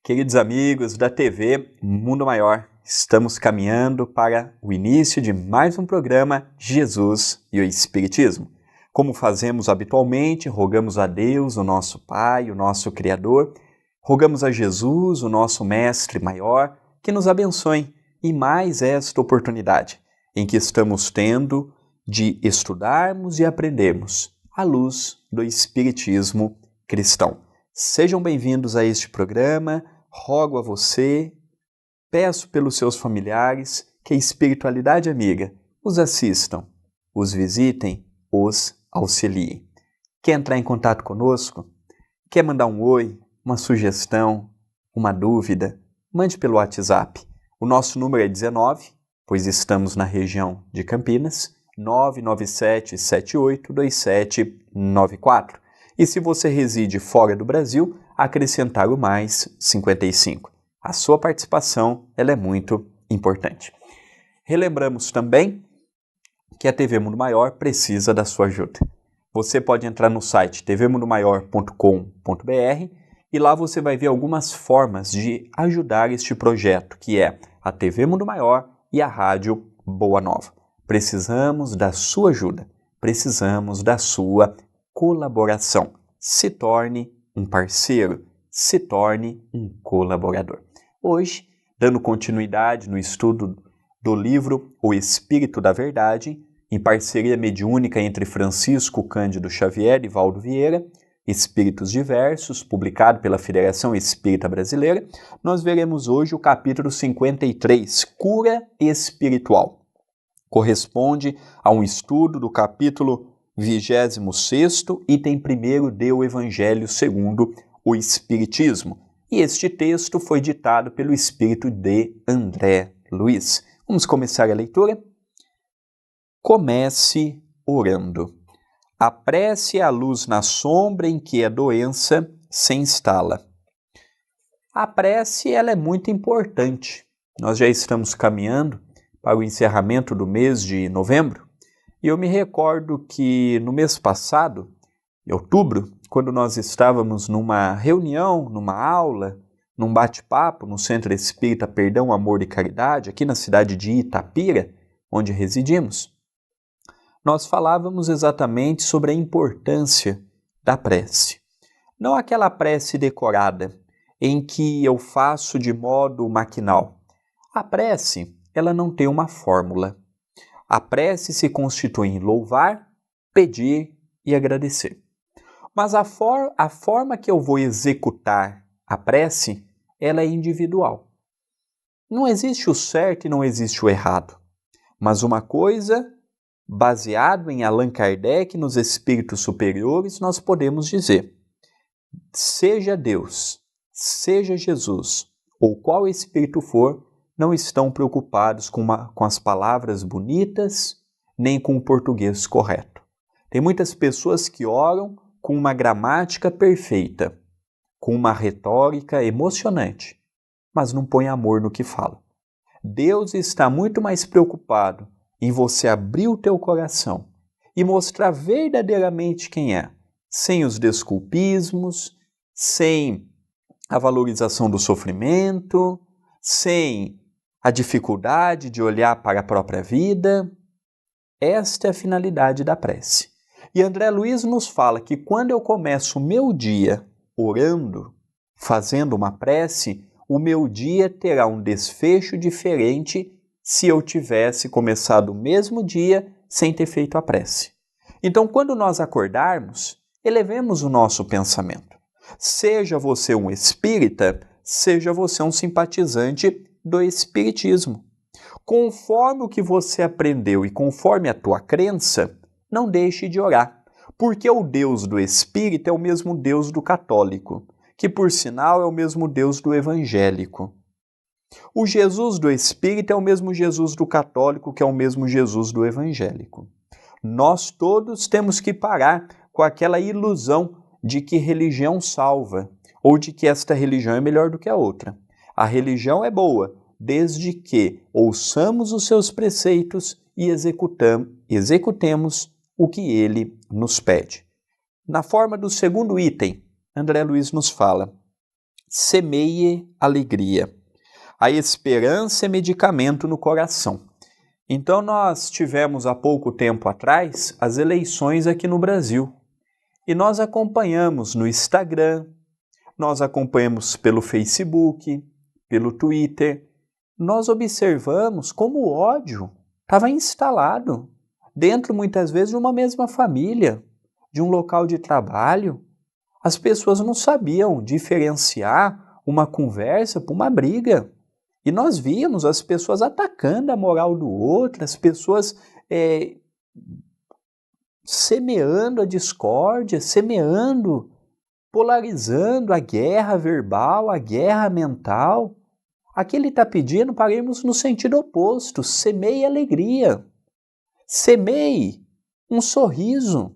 Queridos amigos da TV Mundo Maior, estamos caminhando para o início de mais um programa Jesus e o Espiritismo. Como fazemos habitualmente, rogamos a Deus, o nosso Pai, o nosso Criador, rogamos a Jesus, o nosso Mestre Maior, que nos abençoe e mais esta oportunidade em que estamos tendo de estudarmos e aprendermos à luz do Espiritismo cristão. Sejam bem-vindos a este programa. Rogo a você, peço pelos seus familiares que a espiritualidade amiga os assistam, os visitem, os auxiliem. Quer entrar em contato conosco? Quer mandar um oi, uma sugestão, uma dúvida? Mande pelo WhatsApp. O nosso número é 19, pois estamos na região de Campinas, 997782794. E se você reside fora do Brasil, acrescentar o mais 55. A sua participação ela é muito importante. Relembramos também que a TV Mundo Maior precisa da sua ajuda. Você pode entrar no site tvmundomaior.com.br e lá você vai ver algumas formas de ajudar este projeto, que é a TV Mundo Maior e a Rádio Boa Nova. Precisamos da sua ajuda, precisamos da sua colaboração. Se torne um parceiro, se torne um colaborador. Hoje, dando continuidade no estudo do livro O Espírito da Verdade, em parceria mediúnica entre Francisco Cândido Xavier e Valdo Vieira, Espíritos Diversos, publicado pela Federação Espírita Brasileira, nós veremos hoje o capítulo 53, Cura Espiritual. Corresponde a um estudo do capítulo 26º, item 1º do Evangelho segundo o Espiritismo. E este texto foi ditado pelo espírito de André Luiz. Vamos começar a leitura? Comece orando. A prece é a luz na sombra em que a doença se instala. A prece ela é muito importante. Nós já estamos caminhando para o encerramento do mês de novembro. E eu me recordo que no mês passado, em outubro, quando nós estávamos numa reunião, numa aula, num bate-papo no Centro Espírita Perdão, Amor e Caridade, aqui na cidade de Itapira, onde residimos, nós falávamos exatamente sobre a importância da prece. Não aquela prece decorada, em que eu faço de modo maquinal. A prece, ela não tem uma fórmula. A prece se constitui em louvar, pedir e agradecer. Mas a forma que eu vou executar a prece, ela é individual. Não existe o certo e não existe o errado. Mas uma coisa, baseado em Allan Kardec, nos espíritos superiores, nós podemos dizer: seja Deus, seja Jesus, ou qual espírito for, não estão preocupados com as palavras bonitas, nem com o português correto. Tem muitas pessoas que oram com uma gramática perfeita, com uma retórica emocionante, mas não põe amor no que fala. Deus está muito mais preocupado em você abrir o teu coração e mostrar verdadeiramente quem é, sem os desculpismos, sem a valorização do sofrimento, sem a dificuldade de olhar para a própria vida. Esta é a finalidade da prece. E André Luiz nos fala que quando eu começo o meu dia orando, fazendo uma prece, o meu dia terá um desfecho diferente se eu tivesse começado o mesmo dia sem ter feito a prece. Então, quando nós acordarmos, elevemos o nosso pensamento. Seja você um espírita, seja você um simpatizante do espiritismo. Conforme o que você aprendeu e conforme a tua crença, não deixe de orar, porque o Deus do espírita é o mesmo Deus do católico, que por sinal é o mesmo Deus do evangélico. O Jesus do espírita é o mesmo Jesus do católico, que é o mesmo Jesus do evangélico. Nós todos temos que parar com aquela ilusão de que religião salva, ou de que esta religião é melhor do que a outra. A religião é boa, desde que ouçamos os seus preceitos e executemos o que ele nos pede. Na forma do segundo item, André Luiz nos fala: semeie alegria. A esperança é medicamento no coração. Então nós tivemos há pouco tempo atrás as eleições aqui no Brasil. E nós acompanhamos no Instagram, nós acompanhamos pelo Facebook, pelo Twitter. Nós observamos como o ódio estava instalado dentro, muitas vezes, de uma mesma família, de um local de trabalho. As pessoas não sabiam diferenciar uma conversa para uma briga. E nós víamos as pessoas atacando a moral do outro, as pessoas semeando a discórdia, semeando, polarizando a guerra verbal, a guerra mental. Aqui ele está pedindo para irmos no sentido oposto, semeie alegria, semeie um sorriso.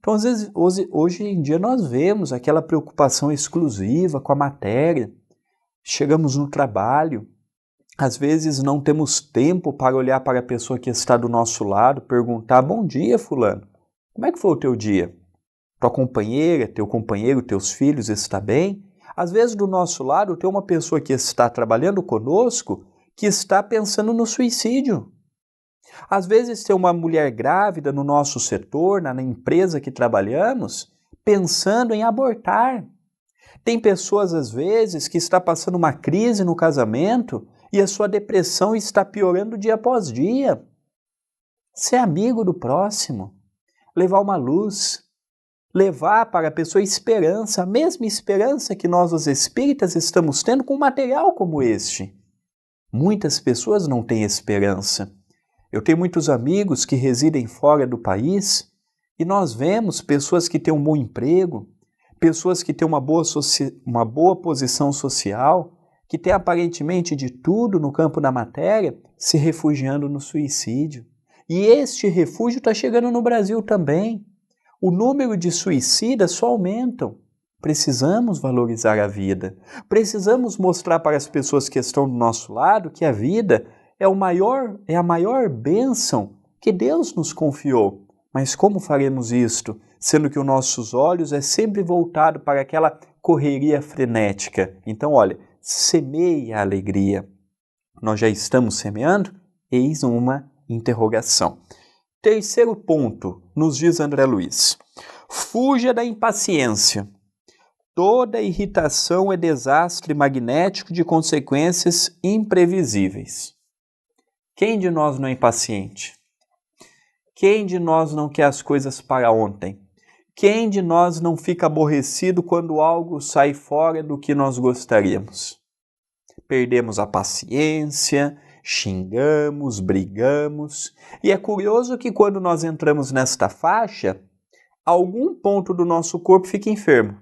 Então, às vezes, hoje em dia nós vemos aquela preocupação exclusiva com a matéria. Chegamos no trabalho, às vezes não temos tempo para olhar para a pessoa que está do nosso lado, perguntar: bom dia, fulano, como é que foi o teu dia? Tua companheira, teu companheiro, teus filhos, está bem? Às vezes do nosso lado tem uma pessoa que está trabalhando conosco que está pensando no suicídio. Às vezes tem uma mulher grávida no nosso setor, na empresa que trabalhamos, pensando em abortar. Tem pessoas, às vezes, que está passando uma crise no casamento e a sua depressão está piorando dia após dia. Ser amigo do próximo, levar uma luz, levar para a pessoa esperança, a mesma esperança que nós, os espíritas, estamos tendo com um material como este. Muitas pessoas não têm esperança. Eu tenho muitos amigos que residem fora do país e nós vemos pessoas que têm um bom emprego, pessoas que têm uma boa posição social, que têm aparentemente de tudo no campo da matéria, se refugiando no suicídio. E este refúgio está chegando no Brasil também. O número de suicidas só aumentam. Precisamos valorizar a vida. Precisamos mostrar para as pessoas que estão do nosso lado que a vida é a maior bênção que Deus nos confiou. Mas como faremos isto, sendo que os nossos olhos é sempre voltado para aquela correria frenética? Então, olha, semeie a alegria. Nós já estamos semeando? Eis uma interrogação. Terceiro ponto, nos diz André Luiz: fuja da impaciência. Toda irritação é desastre magnético de consequências imprevisíveis. Quem de nós não é impaciente? Quem de nós não quer as coisas para ontem? Quem de nós não fica aborrecido quando algo sai fora do que nós gostaríamos? Perdemos a paciência, xingamos, brigamos. E é curioso que quando nós entramos nesta faixa, algum ponto do nosso corpo fica enfermo.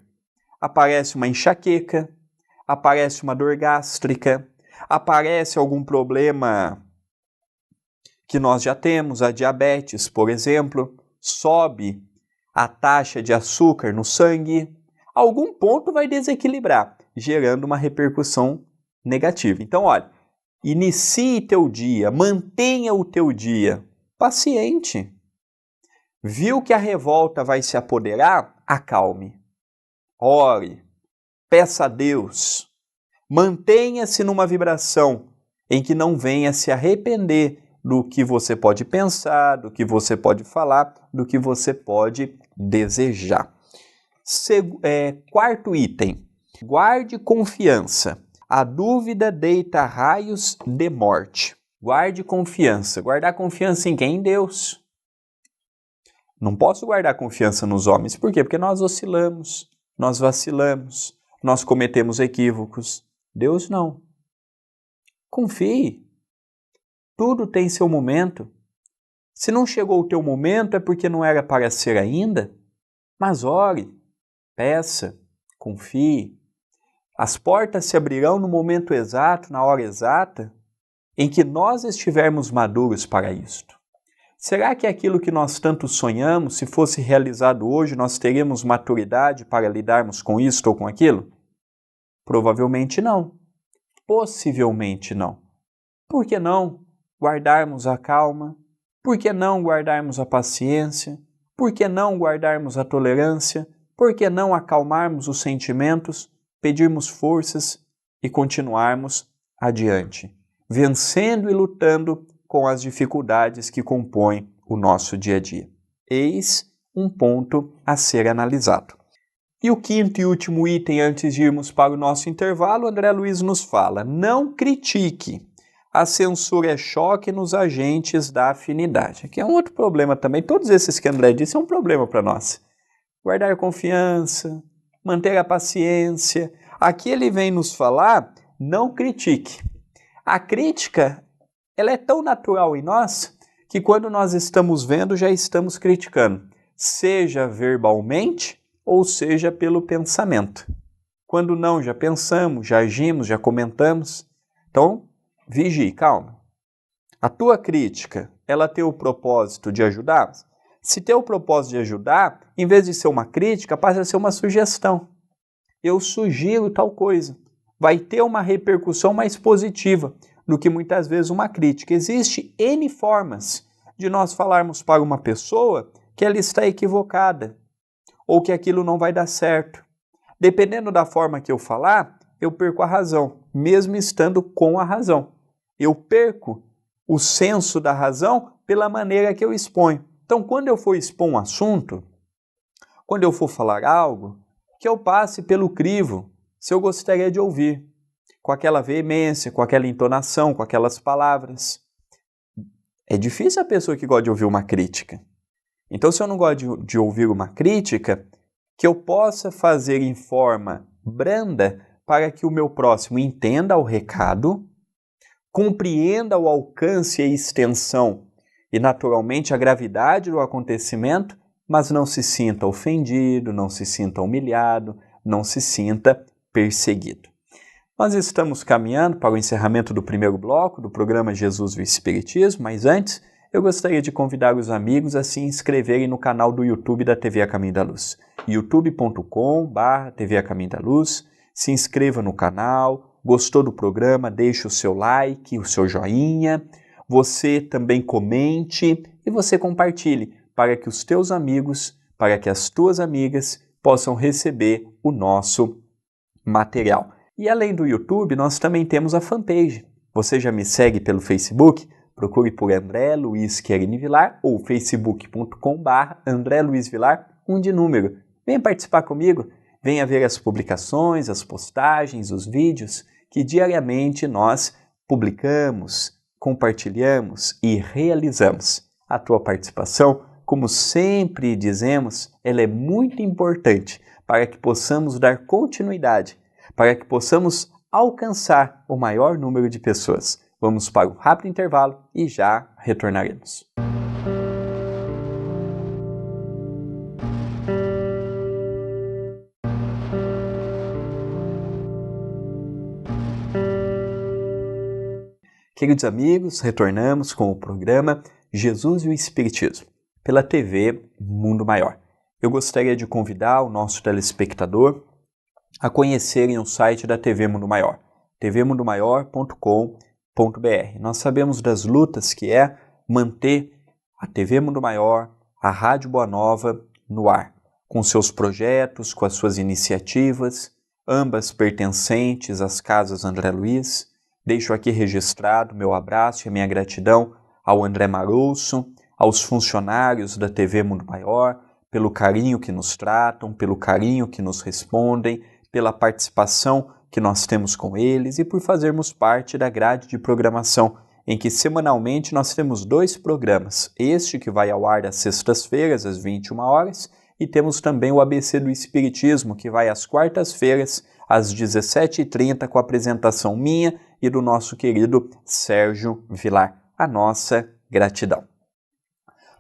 Aparece uma enxaqueca, aparece uma dor gástrica, aparece algum problema que nós já temos, a diabetes, por exemplo, sobe a taxa de açúcar no sangue. Algum ponto vai desequilibrar, gerando uma repercussão negativa. Então, olha, inicie teu dia, mantenha o teu dia paciente. Viu que a revolta vai se apoderar? Acalme. Ore, peça a Deus. Mantenha-se numa vibração em que não venha se arrepender do que você pode pensar, do que você pode falar, do que você pode desejar. Quarto item, guarde confiança. A dúvida deita raios de morte. Guarde confiança. Guardar confiança em quem? Em Deus. Não posso guardar confiança nos homens. Por quê? Porque nós oscilamos, nós vacilamos, nós cometemos equívocos. Deus não. Confie. Tudo tem seu momento. Se não chegou o teu momento é porque não era para ser ainda. Mas ore, peça, confie. As portas se abrirão no momento exato, na hora exata, em que nós estivermos maduros para isto. Será que aquilo que nós tanto sonhamos, se fosse realizado hoje, nós teríamos maturidade para lidarmos com isto ou com aquilo? Provavelmente não. Possivelmente não. Por que não guardarmos a calma? Por que não guardarmos a paciência? Por que não guardarmos a tolerância? Por que não acalmarmos os sentimentos? pedirmos forças e continuarmos adiante, vencendo e lutando com as dificuldades que compõem o nosso dia a dia. Eis um ponto a ser analisado. E o quinto e último item, antes de irmos para o nosso intervalo, André Luiz nos fala: não critique. A censura é choque nos agentes da afinidade. Aqui é um outro problema também. Todos esses que André disse é um problema para nós. Guardar a confiança, manter a paciência. Aqui ele vem nos falar: não critique. A crítica, ela é tão natural em nós que quando nós estamos vendo, já estamos criticando. Seja verbalmente ou seja pelo pensamento. Quando não, já pensamos, já agimos, já comentamos. Então, vigie, calma. A tua crítica, ela tem o propósito de ajudar? Se tem o propósito de ajudar, em vez de ser uma crítica, passa a ser uma sugestão. Eu sugiro tal coisa. Vai ter uma repercussão mais positiva do que muitas vezes uma crítica. Existem N formas de nós falarmos para uma pessoa que ela está equivocada ou que aquilo não vai dar certo. Dependendo da forma que eu falar, eu perco a razão, mesmo estando com a razão. Eu perco o senso da razão pela maneira que eu exponho. Então, quando eu for expor um assunto, quando eu for falar algo, que eu passe pelo crivo, se eu gostaria de ouvir, com aquela veemência, com aquela entonação, com aquelas palavras. É difícil a pessoa que gosta de ouvir uma crítica. Então, se eu não gosto de ouvir uma crítica, que eu possa fazer em forma branda para que o meu próximo entenda o recado, compreenda o alcance e a extensão e, naturalmente, a gravidade do acontecimento, mas não se sinta ofendido, não se sinta humilhado, não se sinta perseguido. Nós estamos caminhando para o encerramento do primeiro bloco do programa Jesus e o Espiritismo, mas antes eu gostaria de convidar os amigos a se inscreverem no canal do YouTube da TV A Caminho da Luz, youtube.com/TV A Caminho da Luz. Se inscreva no canal, gostou do programa, deixe o seu like, o seu joinha, você também comente e você compartilhe para que os teus amigos, para que as tuas amigas possam receber o nosso material. E além do YouTube, nós também temos a fanpage. Você já me segue pelo Facebook? Procure por André Luiz Querini Vilar ou facebook.com/André Luiz Vilar, 1 de número. Venha participar comigo, venha ver as publicações, as postagens, os vídeos que diariamente nós publicamos, compartilhamos e realizamos. A tua participação, como sempre dizemos, ela é muito importante para que possamos dar continuidade, para que possamos alcançar o maior número de pessoas. Vamos para um rápido intervalo e já retornaremos. Queridos amigos, retornamos com o programa Jesus e o Espiritismo, pela TV Mundo Maior. Eu gostaria de convidar o nosso telespectador a conhecerem o site da TV Mundo Maior, tvmundomaior.com.br. Nós sabemos das lutas que é manter a TV Mundo Maior, a Rádio Boa Nova no ar, com seus projetos, com as suas iniciativas, ambas pertencentes às Casas André Luiz. Deixo aqui registrado meu abraço e a minha gratidão ao André Marouço, aos funcionários da TV Mundo Maior, pelo carinho que nos tratam, pelo carinho que nos respondem, pela participação que nós temos com eles e por fazermos parte da grade de programação, em que semanalmente nós temos 2 programas, este que vai ao ar às sextas-feiras, às 21 horas, e temos também o ABC do Espiritismo, que vai às quartas-feiras, às 17h30, com a apresentação minha e do nosso querido Sérgio Vilar. A nossa gratidão.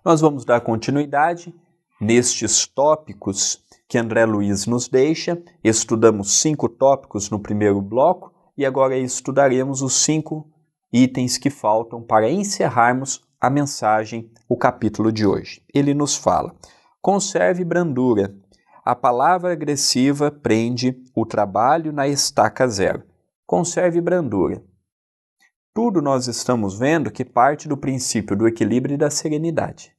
Nós vamos dar continuidade nestes tópicos que André Luiz nos deixa. Estudamos 5 tópicos no primeiro bloco e agora estudaremos os 5 itens que faltam para encerrarmos a mensagem, o capítulo de hoje. Ele nos fala: conserve brandura. A palavra agressiva prende o trabalho na estaca zero. Conserve brandura. Tudo nós estamos vendo que parte do princípio do equilíbrio e da serenidade.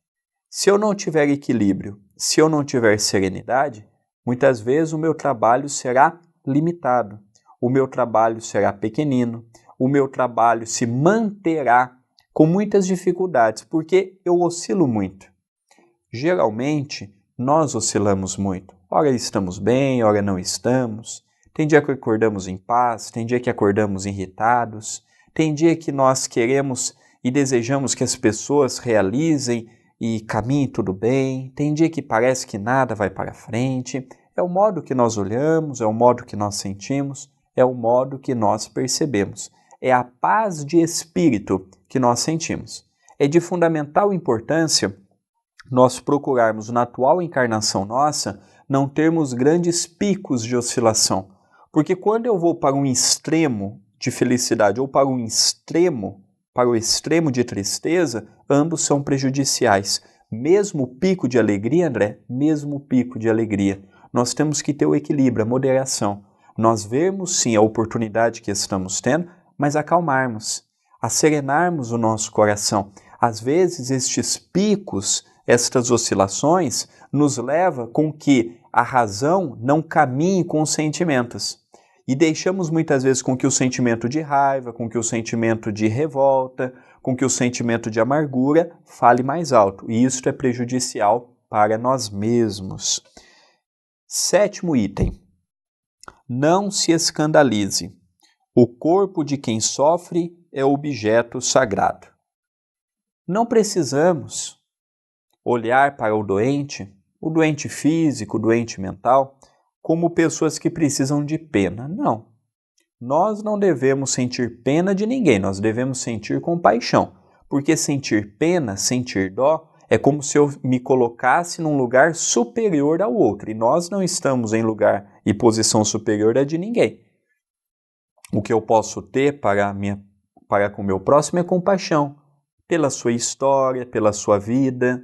Se eu não tiver equilíbrio, se eu não tiver serenidade, muitas vezes o meu trabalho será limitado. O meu trabalho será pequenino, o meu trabalho se manterá com muitas dificuldades, porque eu oscilo muito. Geralmente, nós oscilamos muito. Ora estamos bem, ora não estamos. Tem dia que acordamos em paz, tem dia que acordamos irritados, tem dia que nós queremos e desejamos que as pessoas realizem e caminhem tudo bem, tem dia que parece que nada vai para frente. É o modo que nós olhamos, é o modo que nós sentimos, é o modo que nós percebemos. É a paz de espírito que nós sentimos. É de fundamental importância nós procurarmos na atual encarnação nossa não termos grandes picos de oscilação. Porque quando eu vou para um extremo de felicidade ou para o extremo de tristeza, ambos são prejudiciais. Mesmo o pico de alegria, André, mesmo o pico de alegria. Nós temos que ter o equilíbrio, a moderação. Nós vemos sim a oportunidade que estamos tendo, mas acalmarmos, serenarmos o nosso coração. Às vezes estes picos, estas oscilações, nos levam com que a razão não caminhe com os sentimentos. E deixamos muitas vezes com que o sentimento de raiva, com que o sentimento de revolta, com que o sentimento de amargura fale mais alto. E isso é prejudicial para nós mesmos. 7º item. Não se escandalize. O corpo de quem sofre é objeto sagrado. Não precisamos olhar para o doente físico, o doente mental, como pessoas que precisam de pena. Não. Nós não devemos sentir pena de ninguém, nós devemos sentir compaixão. Porque sentir pena, sentir dó, é como se eu me colocasse num lugar superior ao outro. E nós não estamos em lugar e posição superior a de ninguém. O que eu posso ter para com o meu próximo é compaixão. Pela sua história, pela sua vida,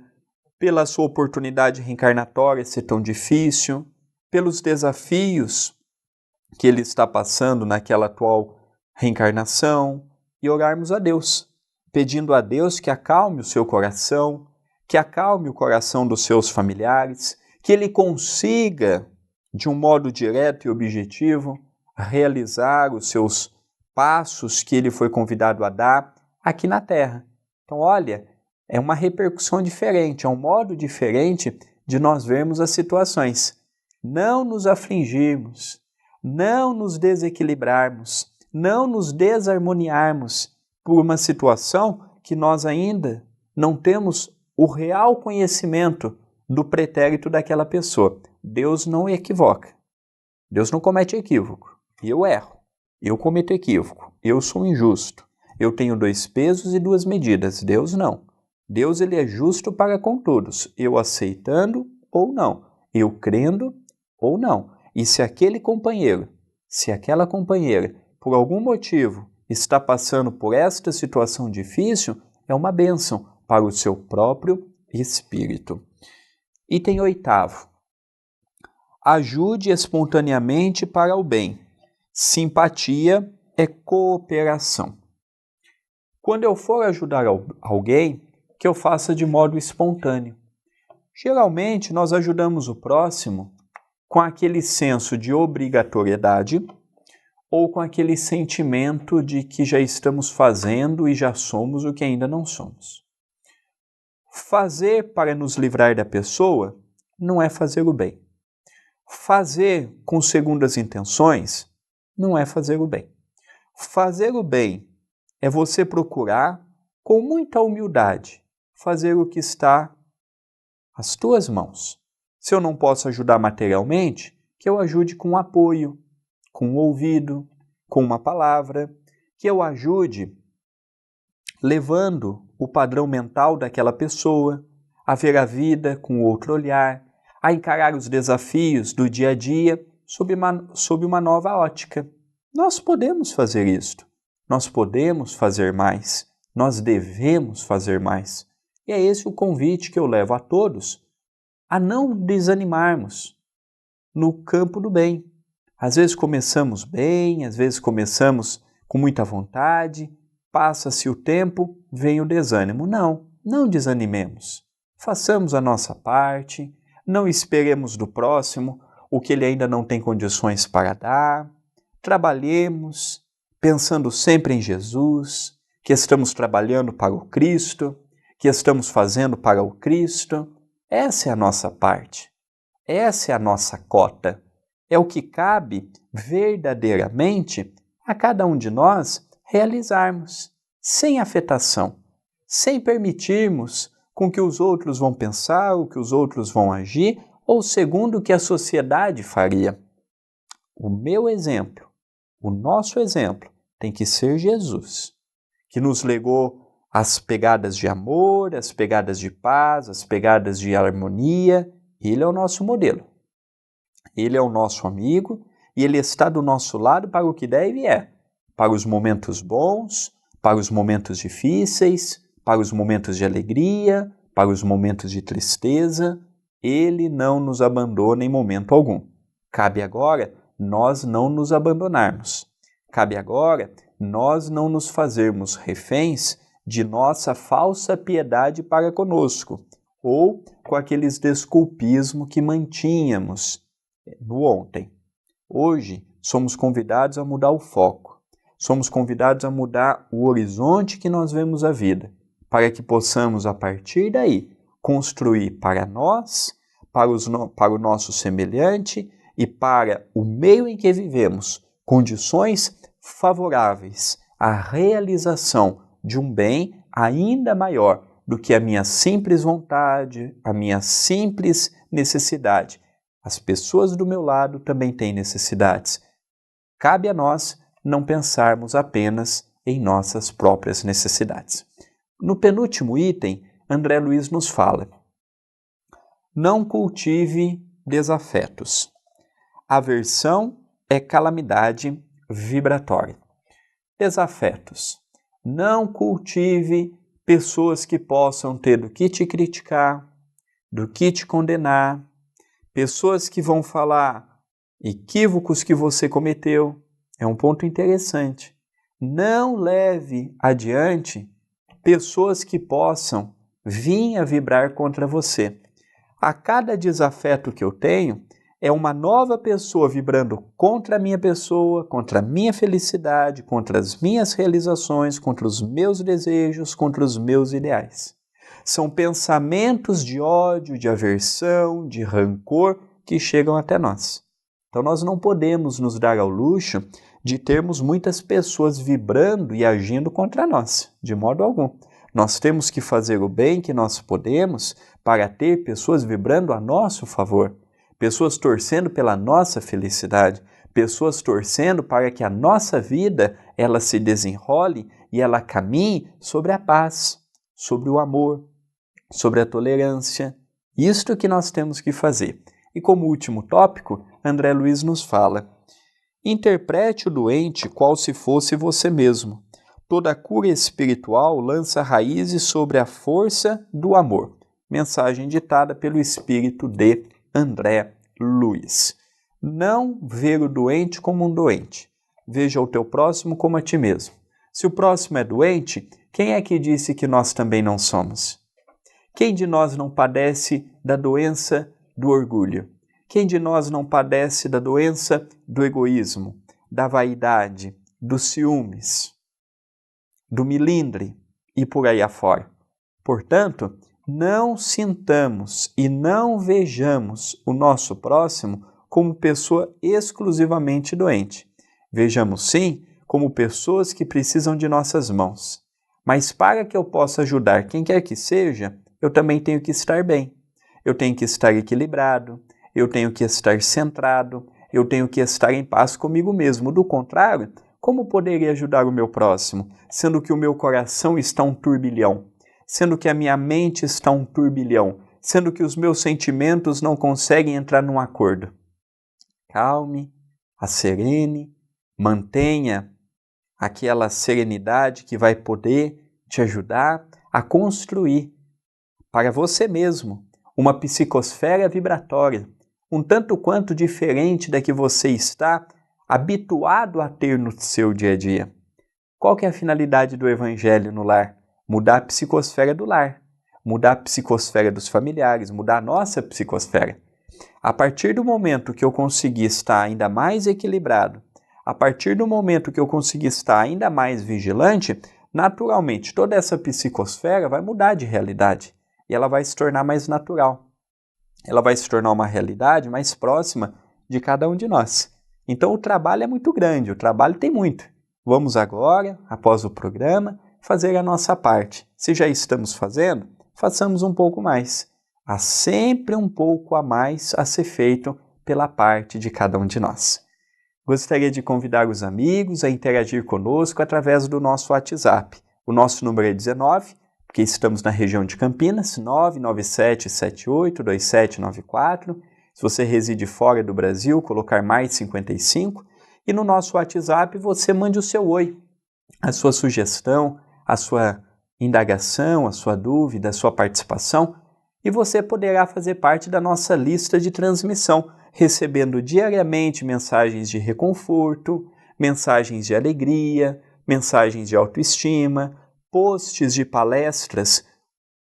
pela sua oportunidade reencarnatória ser tão difícil, pelos desafios que ele está passando naquela atual reencarnação, e orarmos a Deus, pedindo a Deus que acalme o seu coração, que acalme o coração dos seus familiares, que ele consiga, de um modo direto e objetivo, realizar os seus passos que ele foi convidado a dar aqui na Terra. Então, olha, é uma repercussão diferente, é um modo diferente de nós vermos as situações. Não nos afligirmos, não nos desequilibrarmos, não nos desarmoniarmos por uma situação que nós ainda não temos o real conhecimento do pretérito daquela pessoa. Deus não equivoca. Deus não comete equívoco. Eu erro. Eu cometo equívoco. Eu sou injusto. Eu tenho 2 pesos e 2 medidas. Deus não. Deus ele é justo para com todos. Eu aceitando ou não. Eu crendo ou não. E se aquele companheiro, se aquela companheira, por algum motivo, está passando por esta situação difícil, é uma bênção para o seu próprio espírito. Item 8º. Ajude espontaneamente para o bem. Simpatia é cooperação. Quando eu for ajudar alguém, que eu faça de modo espontâneo. Geralmente, nós ajudamos o próximo com aquele senso de obrigatoriedade ou com aquele sentimento de que já estamos fazendo e já somos o que ainda não somos. Fazer para nos livrar da pessoa não é fazer o bem. Fazer com segundas intenções não é fazer o bem. Fazer o bem é você procurar, com muita humildade, fazer o que está às tuas mãos. Se eu não posso ajudar materialmente, que eu ajude com apoio, com um ouvido, com uma palavra, que eu ajude levando o padrão mental daquela pessoa a ver a vida com outro olhar, a encarar os desafios do dia a dia sob uma nova ótica. Nós podemos fazer isto, nós podemos fazer mais, nós devemos fazer mais. E é esse o convite que eu levo a todos, a não desanimarmos no campo do bem. Às vezes começamos bem, às vezes começamos com muita vontade, passa-se o tempo, vem o desânimo. Não desanimemos. Façamos a nossa parte, não esperemos do próximo o que Ele ainda não tem condições para dar. Trabalhemos pensando sempre em Jesus, que estamos trabalhando para o Cristo, que estamos fazendo para o Cristo. Essa é a nossa parte, essa é a nossa cota. É o que cabe verdadeiramente a cada um de nós realizarmos, sem afetação, sem permitirmos com que os outros vão pensar, o que os outros vão agir, ou segundo o que a sociedade faria. O meu exemplo, o nosso exemplo, tem que ser Jesus, que nos legou as pegadas de amor, as pegadas de paz, as pegadas de harmonia. Ele é o nosso modelo. Ele é o nosso amigo e Ele está do nosso lado para o que der e vier, para os momentos bons, para os momentos difíceis, para os momentos de alegria, para os momentos de tristeza. Ele não nos abandona em momento algum. Cabe agora nós não nos abandonarmos. Cabe agora nós não nos fazermos reféns de nossa falsa piedade para conosco, ou com aqueles desculpismos que mantínhamos no ontem. Hoje somos convidados a mudar o foco, somos convidados a mudar o horizonte que nós vemos a vida, para que possamos, a partir daí, construir para nós, para o nosso semelhante e para o meio em que vivemos, condições favoráveis à realização de um bem ainda maior do que a minha simples vontade, a minha simples necessidade. As pessoas do meu lado também têm necessidades. Cabe a nós não pensarmos apenas em nossas próprias necessidades. No penúltimo item, André Luiz nos fala: não cultive desafetos. Aversão é calamidade vibratória. Desafetos. Não cultive pessoas que possam ter do que te criticar, do que te condenar, pessoas que vão falar equívocos que você cometeu. É um ponto interessante. Não leve adiante pessoas que possam vir a vibrar contra você. A cada desafeto que eu tenho, é uma nova pessoa vibrando contra a minha pessoa, contra a minha felicidade, contra as minhas realizações, contra os meus desejos, contra os meus ideais. São pensamentos de ódio, de aversão, de rancor que chegam até nós. Então nós não podemos nos dar ao luxo de termos muitas pessoas vibrando e agindo contra nós, de modo algum. Nós temos que fazer o bem que nós podemos para ter pessoas vibrando a nosso favor. Pessoas torcendo pela nossa felicidade, pessoas torcendo para que a nossa vida ela se desenrole e ela caminhe sobre a paz, sobre o amor, sobre a tolerância. Isto que nós temos que fazer. E como último tópico, André Luiz nos fala: interprete o doente qual se fosse você mesmo. Toda cura espiritual lança raízes sobre a força do amor. Mensagem ditada pelo espírito de André Luiz. Não ver o doente como um doente. Veja o teu próximo como a ti mesmo. Se o próximo é doente, quem é que disse que nós também não somos? Quem de nós não padece da doença do orgulho? Quem de nós não padece da doença do egoísmo, da vaidade, dos ciúmes, do milindre e por aí afora? Portanto, não sintamos e não vejamos o nosso próximo como pessoa exclusivamente doente. Vejamos sim como pessoas que precisam de nossas mãos. Mas para que eu possa ajudar quem quer que seja, eu também tenho que estar bem. Eu tenho que estar equilibrado, eu tenho que estar centrado, eu tenho que estar em paz comigo mesmo. Do contrário, como poderia ajudar o meu próximo, sendo que o meu coração está um turbilhão? Sendo que a minha mente está um turbilhão, sendo que os meus sentimentos não conseguem entrar num acordo. Calme, acerene, mantenha aquela serenidade que vai poder te ajudar a construir para você mesmo uma psicosfera vibratória, um tanto quanto diferente da que você está habituado a ter no seu dia a dia. Qual que é a finalidade do Evangelho no lar? Mudar a psicosfera do lar, mudar a psicosfera dos familiares, mudar a nossa psicosfera. A partir do momento que eu conseguir estar ainda mais equilibrado, a partir do momento que eu conseguir estar ainda mais vigilante, naturalmente toda essa psicosfera vai mudar de realidade e ela vai se tornar mais natural. Ela vai se tornar uma realidade mais próxima de cada um de nós. Então o trabalho é muito grande, o trabalho tem muito. Vamos agora, após o programa, fazer a nossa parte. Se já estamos fazendo, façamos um pouco mais. Há sempre um pouco a mais a ser feito pela parte de cada um de nós. Gostaria de convidar os amigos a interagir conosco através do nosso WhatsApp. O nosso número é 19, porque estamos na região de Campinas, 997782794. Se você reside fora do Brasil, colocar mais 55. E no nosso WhatsApp você mande o seu oi, a sua sugestão, a sua indagação, a sua dúvida, a sua participação. E você poderá fazer parte da nossa lista de transmissão, recebendo diariamente mensagens de reconforto, mensagens de alegria, mensagens de autoestima, posts de palestras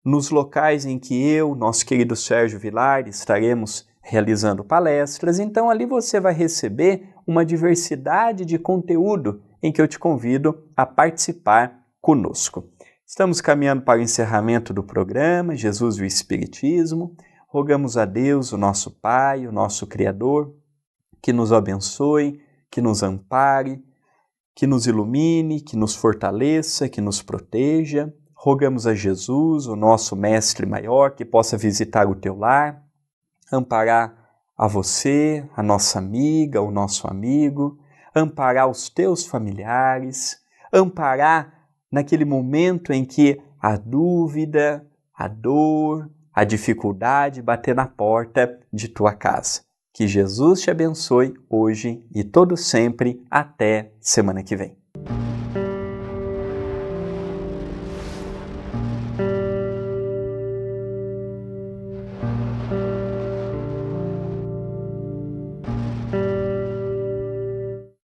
nos locais em que eu, nosso querido Sérgio Vilar, estaremos realizando palestras. Então ali você vai receber uma diversidade de conteúdo em que eu te convido a participar conosco. Estamos caminhando para o encerramento do programa Jesus e o Espiritismo. Rogamos a Deus, o nosso Pai, o nosso Criador, que nos abençoe, que nos ampare, que nos ilumine, que nos fortaleça, que nos proteja. Rogamos a Jesus, o nosso Mestre Maior, que possa visitar o teu lar, amparar a você, a nossa amiga, o nosso amigo, amparar os teus familiares, amparar naquele momento em que a dúvida, a dor, a dificuldade bater na porta de tua casa. Que Jesus te abençoe hoje e todo sempre. Até semana que vem.